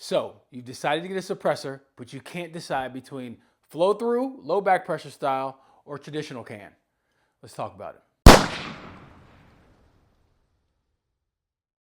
So you've decided to get a suppressor, but you can't decide between flow through, low back pressure style, or traditional can. Let's talk about it.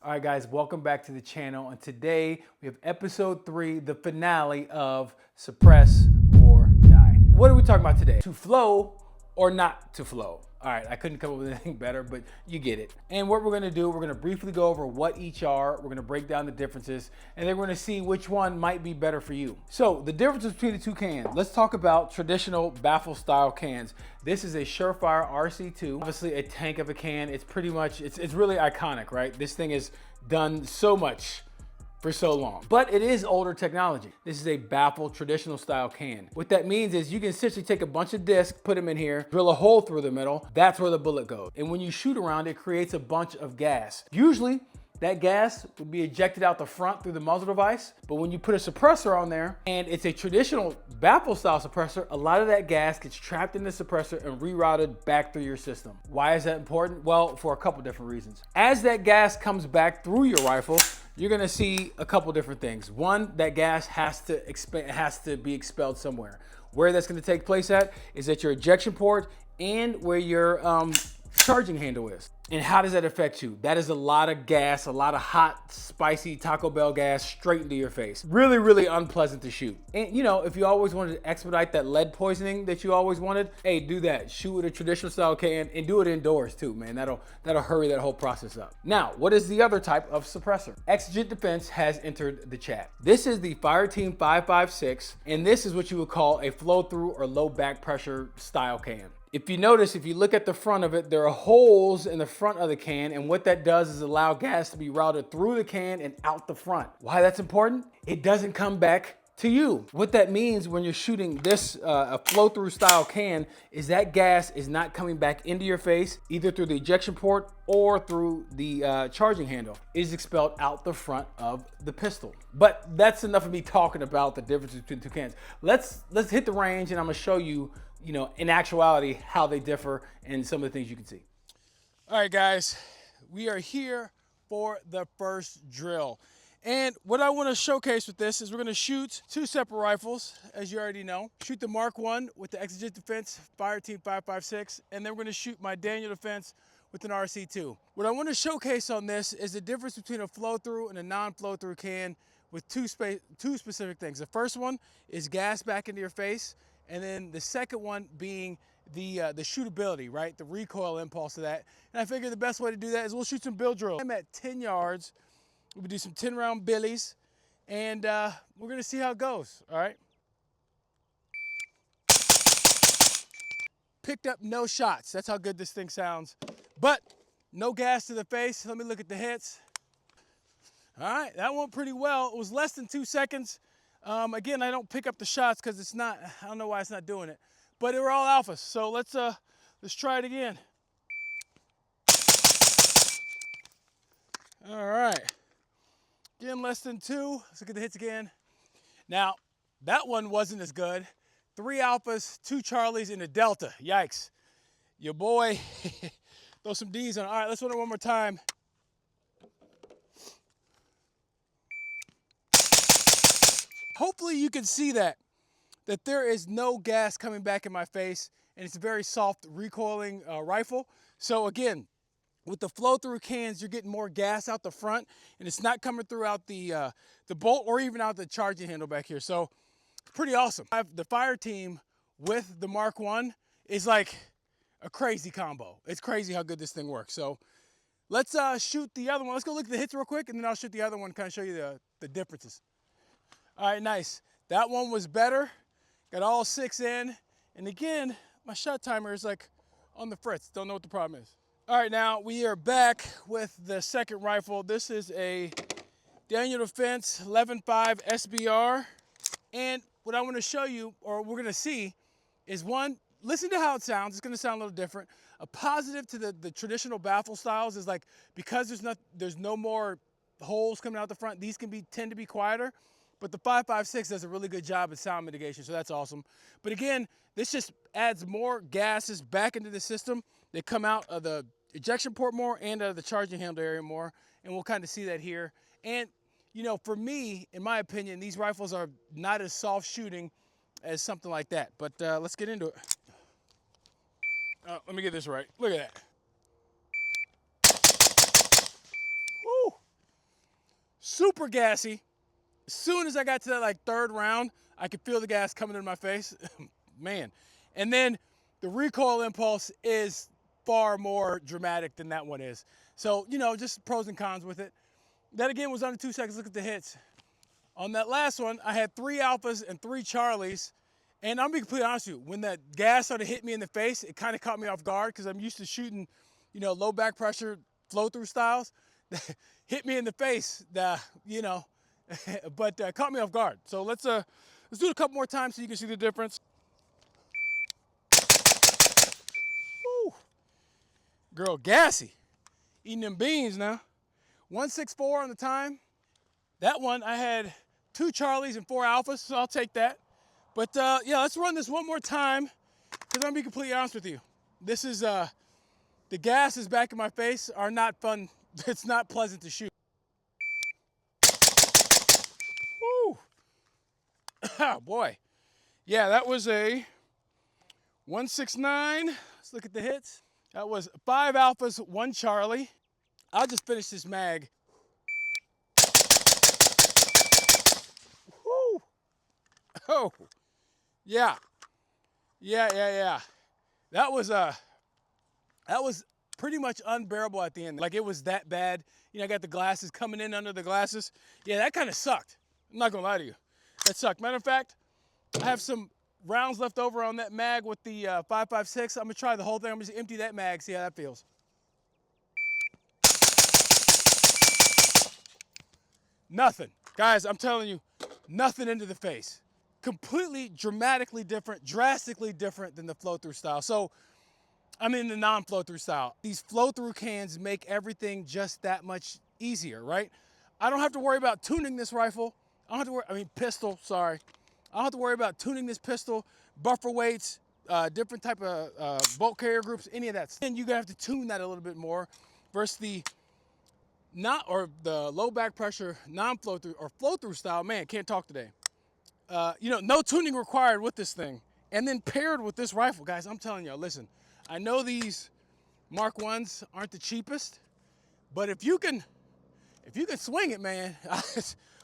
All right, guys, welcome back to the channel. And today we have episode 3, the finale of Suppress or Die. What are we talking about today? To flow or not to flow? All right, I couldn't come up with anything better, but you get it. And what we're gonna do, we're gonna briefly go over what each are, we're gonna break down the differences, and then we're gonna see which one might be better for you. So the differences between the two cans. Let's talk about traditional baffle style cans. This is a Surefire RC2, obviously a tank of a can. It's pretty much, it's really iconic, right? This thing has done so much for so long, but it is older technology. This is a baffle traditional style can. What that means is you can essentially take a bunch of discs, put them in here, drill a hole through the middle. That's where the bullet goes. And when you shoot around, it creates a bunch of gas. Usually that gas would be ejected out the front through the muzzle device, but when you put a suppressor on there, and it's a traditional baffle style suppressor, a lot of that gas gets trapped in the suppressor and rerouted back through your system. Why is that important? Well, for a couple different reasons. As that gas comes back through your rifle, you're gonna see a couple different things. One, that gas has to be expelled somewhere. Where that's gonna take place at is at your ejection port and where your charging handle is. And how does that affect you? That is a lot of gas, a lot of hot, spicy Taco Bell gas straight into your face. Really, really unpleasant to shoot. And you know, if you always wanted to expedite that lead poisoning that you always wanted, hey, do that. Shoot with a traditional style can and do it indoors too, man. That'll hurry that whole process up. Now, what is the other type of suppressor? Exigent Defense has entered the chat. This is the Fireteam 556, and this is what you would call a flow through or low back pressure style can. If you notice, if you look at the front of it, there are holes in the front of the can, and what that does is allow gas to be routed through the can and out the front. Why that's important? It doesn't come back to you. What that means when you're shooting this a flow-through style can is that gas is not coming back into your face, either through the ejection port or through the charging handle. It is expelled out the front of the pistol. But that's enough of me talking about the difference between the two cans. Let's hit the range, and I'm gonna show you, in actuality, how they differ and some of the things you can see. All right, guys, we are here for the first drill. And what I want to showcase with this is we're going to shoot two separate rifles, as you already know. Shoot the Mark I with the Exigent Defense Fireteam 556, and then we're going to shoot my Daniel Defense with an RC2. What I want to showcase on this is the difference between a flow-through and a non-flow-through can with two specific things. The first one is gas back into your face, and then the second one being the shootability, right? The recoil impulse of that. And I figured the best way to do that is we'll shoot some bill drills. I'm at 10 yards. We'll do some 10-round billies, and we're gonna see how it goes, all right? Picked up no shots. That's how good this thing sounds. But no gas to the face. Let me look at the hits. All right, that went pretty well. It was less than 2 seconds. Again, I don't pick up the shots because it's not, I don't know why it's not doing it. But they were all alphas, so let's try it again. All right. Again, less than 2. Let's look at the hits again. Now, that one wasn't as good. 3 alphas, 2 Charlies, and a Delta. Yikes. Your boy, throw some D's on. All right, let's run it one more time. Hopefully you can see that there is no gas coming back in my face, and it's a very soft recoiling rifle. So again, with the flow-through cans, you're getting more gas out the front, and it's not coming throughout the bolt or even out the charging handle back here. So it's pretty awesome. The Fireteam with the Mark I is like a crazy combo. It's crazy how good this thing works. So let's shoot the other one. Let's go look at the hits real quick, and then I'll shoot the other one, kind of show you the differences. All right, nice. That one was better. Got all 6 in. And again, my shot timer is like on the fritz. Don't know what the problem is. All right, now we are back with the second rifle. This is a Daniel Defense 11.5 SBR. And what I want to show you, or we're going to see, is one, listen to how it sounds. It's going to sound a little different. A positive to the traditional baffle styles is like, because there's no more holes coming out the front, these can tend to be quieter. But the 556 does a really good job at sound mitigation, so that's awesome. But again, this just adds more gases back into the system. They come out of the ejection port more and out of the charging handle area more, and we'll kind of see that here. And you know, for me, in my opinion, these rifles are not as soft shooting as something like that. But let's get into it. Let me get this right. Look at that. Woo! Super gassy. As soon as I got to that like third round, I could feel the gas coming in my face. Man. And then the recoil impulse is far more dramatic than that one is. So, you know, just pros and cons with it. That again was under 2 seconds. Look at the hits. On that last one, I had 3 alphas and 3 Charlies. And I'm being completely honest with you, when that gas started hitting me in the face, it kind of caught me off guard because I'm used to shooting, you know, low back pressure, flow through styles. Hit me in the face, you know, but caught me off guard. So let's do it a couple more times so you can see the difference. Woo. Girl, gassy. Eating them beans now. 164 on the time. That one, I had 2 Charlies and 4 alphas, so I'll take that. But yeah, let's run this one more time, because I'm gonna be completely honest with you. This is, the gases back in my face are not fun. It's not pleasant to shoot. Woo! Oh boy. Yeah, that was a 169. Let's look at the hits. That was 5 alphas, 1 Charlie. I'll just finish this mag. Woo! Oh, yeah. Yeah. That was pretty much unbearable at the end. Like, it was that bad. You know, I got the glasses coming in under the glasses. Yeah, that kind of sucked. I'm not gonna lie to you. That sucked. Matter of fact, I have some rounds left over on that mag with the 5.56. I'm gonna try the whole thing. I'm gonna just empty that mag, see how that feels. Nothing. Guys, I'm telling you, nothing into the face. Completely dramatically different, drastically different than the flow-through style. So, I mean the non-flow-through style. These flow-through cans make everything just that much easier, right? I don't have to worry about tuning this rifle. I don't have to worry, pistol, sorry. I don't have to worry about tuning this pistol, buffer weights, different type of bolt carrier groups, any of that. And you're gonna have to tune that a little bit more versus the the low back pressure, non-flow-through or flow-through style. Man, can't talk today. You know, no tuning required with this thing. And then paired with this rifle, guys, I'm telling y'all, listen, I know these Mark 1s aren't the cheapest, but if you can swing it, man,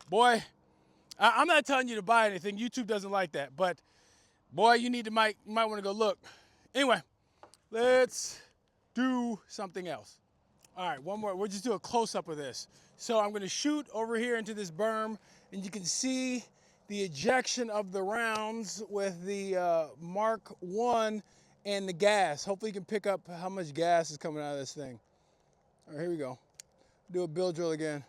boy, I'm not telling you to buy anything. YouTube doesn't like that, but boy, you might want to go look. Anyway, let's do something else. All right, one more. We'll just do a close-up of this. So I'm gonna shoot over here into this berm, and you can see the ejection of the rounds with the Mark 1 and the gas. Hopefully you can pick up how much gas is coming out of this thing. All right, here we go. Do a bill drill again.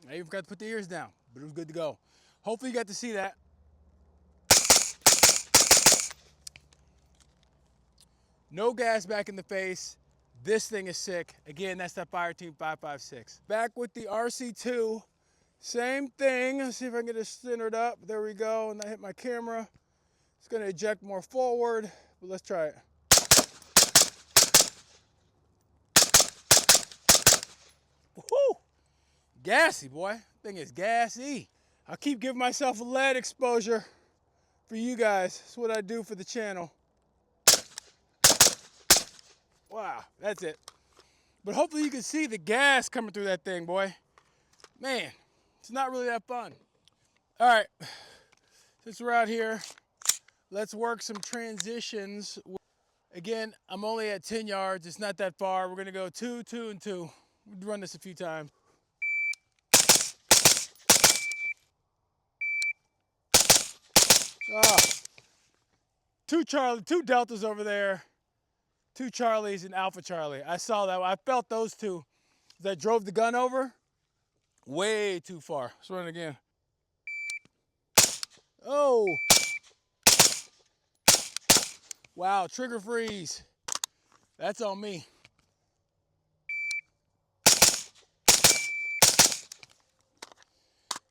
I even forgot to put the ears down, but it was good to go. Hopefully you got to see that. No gas back in the face. This thing is sick. Again, that's that Fireteam 5.56. Back with the RC2. Same thing. Let's see if I can get it centered up. There we go. And I hit my camera. It's going to eject more forward, but let's try it. Woo! Gassy, boy. Thing is gassy. I'll keep giving myself a lead exposure for you guys. That's what I do for the channel. Wow, that's it. But hopefully you can see the gas coming through that thing, boy. Man, it's not really that fun. All right, since we're out here, let's work some transitions. Again, I'm only at 10 yards. It's not that far. We're gonna go 2, 2, and 2. We'll run this a few times. Ah, 2 deltas over there. 2 Charlies and Alpha Charlie. I saw that. I felt those two. As I drove the gun over, way too far. Let's run it again. Oh. Wow, trigger freeze. That's on me.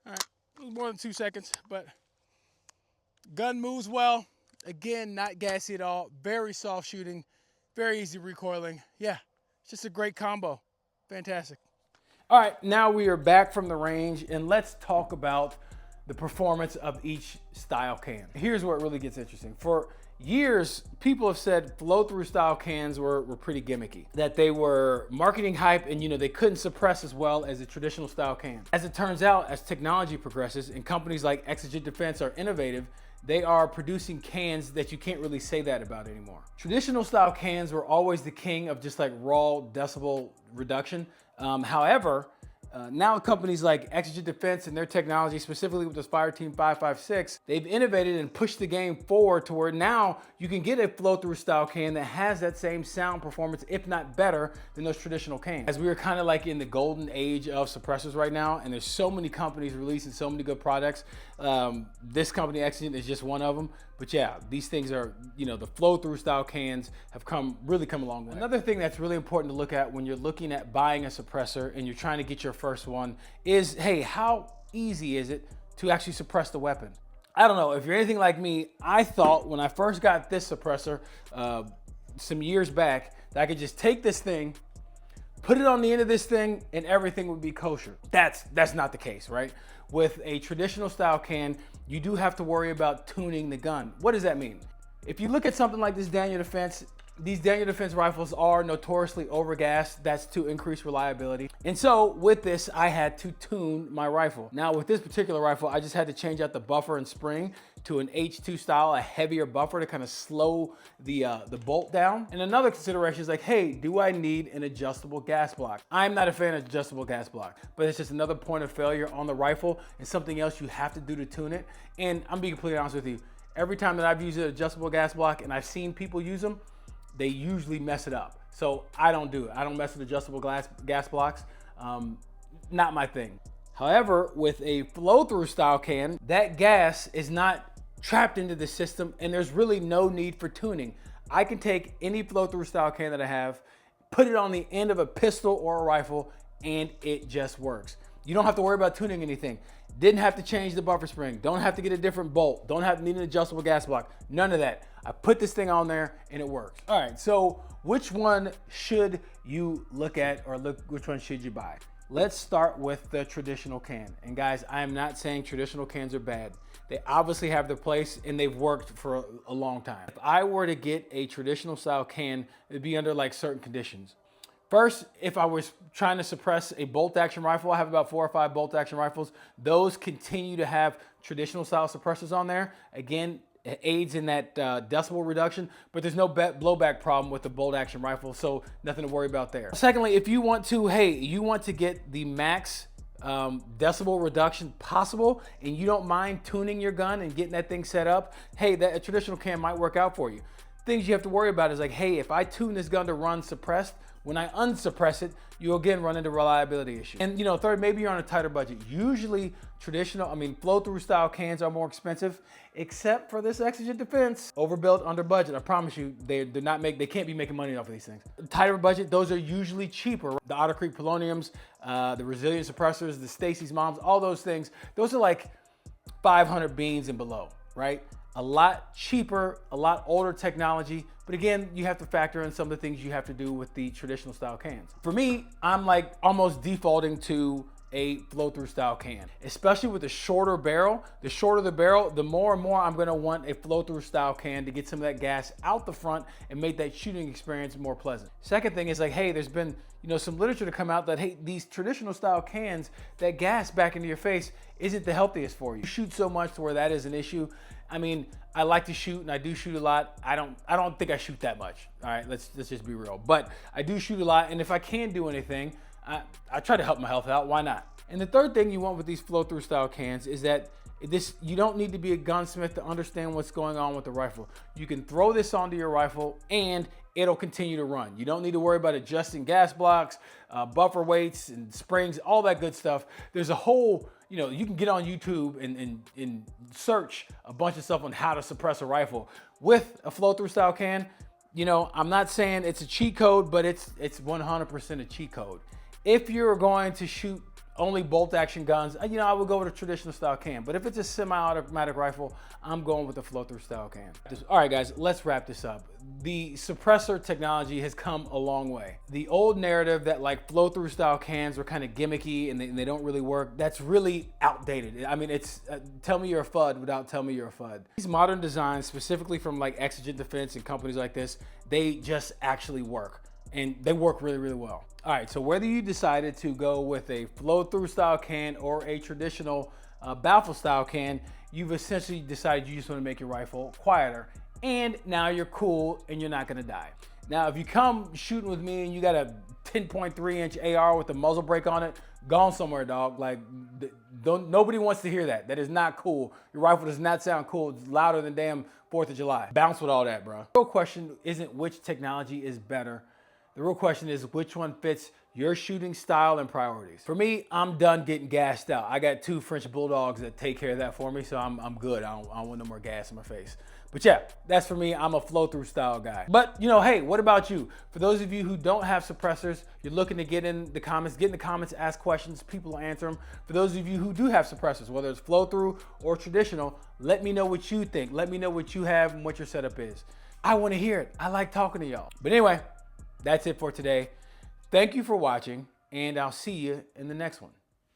All right, it was more than 2 seconds, but gun moves well. Again, not gassy at all. Very soft shooting. Very easy recoiling. Yeah, it's just a great combo. Fantastic. All right, now we are back from the range, and let's talk about the performance of each style can. Here's where it really gets interesting. For years, people have said flow-through style cans were pretty gimmicky, that they were marketing hype and they couldn't suppress as well as a traditional style can. As it turns out, as technology progresses and companies like Exigent Defense are innovative, they are producing cans that you can't really say that about anymore. Traditional style cans were always the king of just like raw decibel reduction. However, now companies like Exigent Defense and their technology, specifically with this Fireteam 556, they've innovated and pushed the game forward to where now you can get a flow-through style can that has that same sound performance, if not better, than those traditional cans. As we are kind of like in the golden age of suppressors right now, and there's so many companies releasing so many good products. This company, Exigent, is just one of them. But yeah, these things are, the flow-through style cans have really come a long way. Another thing that's really important to look at when you're looking at buying a suppressor and you're trying to get your first one is, hey, how easy is it to actually suppress the weapon? I don't know, if you're anything like me, I thought when I first got this suppressor some years back that I could just take this thing, put it on the end of this thing, and everything would be kosher. That's not the case, right? With a traditional style can, you do have to worry about tuning the gun. What does that mean? If you look at something like this Daniel Defense, these Daniel Defense rifles are notoriously overgassed. That's to increase reliability. And so with this, I had to tune my rifle. Now with this particular rifle, I just had to change out the buffer and spring to an H2 style, a heavier buffer to kind of slow the bolt down. And another consideration is like, hey, do I need an adjustable gas block? I'm not a fan of adjustable gas block, but it's just another point of failure on the rifle and something else you have to do to tune it. And I'm being completely honest with you, every time that I've used an adjustable gas block and I've seen people use them, they usually mess it up. So I don't do it. I don't mess with adjustable gas blocks. Not my thing. However, with a flow-through style can, that gas is not trapped into the system and there's really no need for tuning. I can take any flow-through style can that I have, put it on the end of a pistol or a rifle, and it just works. You don't have to worry about tuning anything. Didn't have to change the buffer spring. Don't have to get a different bolt. Don't have to need an adjustable gas block. None of that. I put this thing on there and it works. All right, so which one should you look at, or which one should you buy? Let's start with the traditional can. And guys, I am not saying traditional cans are bad. They obviously have their place and they've worked for a long time. If I were to get a traditional style can, it'd be under like certain conditions. First, if I was trying to suppress a bolt action rifle, I have about 4 or 5 bolt action rifles. Those continue to have traditional style suppressors on there. Again, it aids in that decibel reduction, but there's no blowback problem with the bolt action rifle, so nothing to worry about there. Secondly, if you want to get the max decibel reduction possible and you don't mind tuning your gun and getting that thing set up, hey, a traditional can might work out for you. Things you have to worry about is like, hey, if I tune this gun to run suppressed, when I unsuppress it, you again run into reliability issues. And third, maybe you're on a tighter budget. Usually flow-through style cans are more expensive, except for this Exigent Defense. Overbuilt, under budget. I promise you, they can't be making money off of these things. Tighter budget, those are usually cheaper. The Otter Creek Poloniums, the Resilient Suppressors, the Stacy's Moms, all those things, those are like 500 beans and below, right? A lot cheaper, a lot older technology. But again, you have to factor in some of the things you have to do with the traditional style cans. For me, I'm like almost defaulting to a flow-through style can, especially with a shorter barrel. The shorter the barrel, the more and more I'm gonna want a flow-through style can to get some of that gas out the front and make that shooting experience more pleasant. Second thing is like, hey, there's been some literature to come out that, hey, these traditional style cans, that gas back into your face isn't the healthiest for you. You shoot so much to where that is an issue. I mean, I like to shoot and I do shoot a lot. I don't think I shoot that much. All right, let's just be real. But I do shoot a lot, and if I can do anything, I try to help my health out. Why not? And the third thing you want with these flow-through style cans is that you don't need to be a gunsmith to understand what's going on with the rifle. You can throw this onto your rifle and it'll continue to run. You don't need to worry about adjusting gas blocks, buffer weights and springs, all that good stuff. There's a whole, you can get on YouTube and search a bunch of stuff on how to suppress a rifle. With a flow-through style can, I'm not saying it's a cheat code, but it's 100% a cheat code. If you're going to shoot only bolt action guns, you know, I would go with a traditional style can. But if it's a semi-automatic rifle, I'm going with the flow-through style can. All right, guys, let's wrap this up. The suppressor technology has come a long way. The old narrative that like flow-through style cans were kind of gimmicky and they don't really work, that's really outdated. I mean, it's tell me you're a FUD without tell me you're a FUD. These modern designs, specifically from like Exigent Defense and companies like this, they just actually work. And they work really, really well. All right, so whether you decided to go with a flow-through style can or a traditional baffle style can, you've essentially decided you just want to make your rifle quieter. And now you're cool and you're not gonna die. Now, if you come shooting with me and you got a 10.3 inch AR with a muzzle brake on it, gone somewhere, dog. Like, nobody wants to hear that. That is not cool. Your rifle does not sound cool. It's louder than damn 4th of July. Bounce with all that, bro. The real question isn't which technology is better. The real question is which one fits your shooting style and priorities. For me, I'm done getting gassed out. I got 2 French bulldogs that take care of that for me, so I'm good. I don't want no more gas in my face. But yeah, that's for me. I'm a flow-through style guy. But you know, hey, what about you? For those of you who don't have suppressors, you're looking to get in the comments, ask questions, people will answer them. For those of you who do have suppressors, whether it's flow-through or traditional, let me know what you think. Let me know what you have and what your setup is. I want to hear it. I like talking to y'all. But anyway, that's it for today. Thank you for watching, and I'll see you in the next one.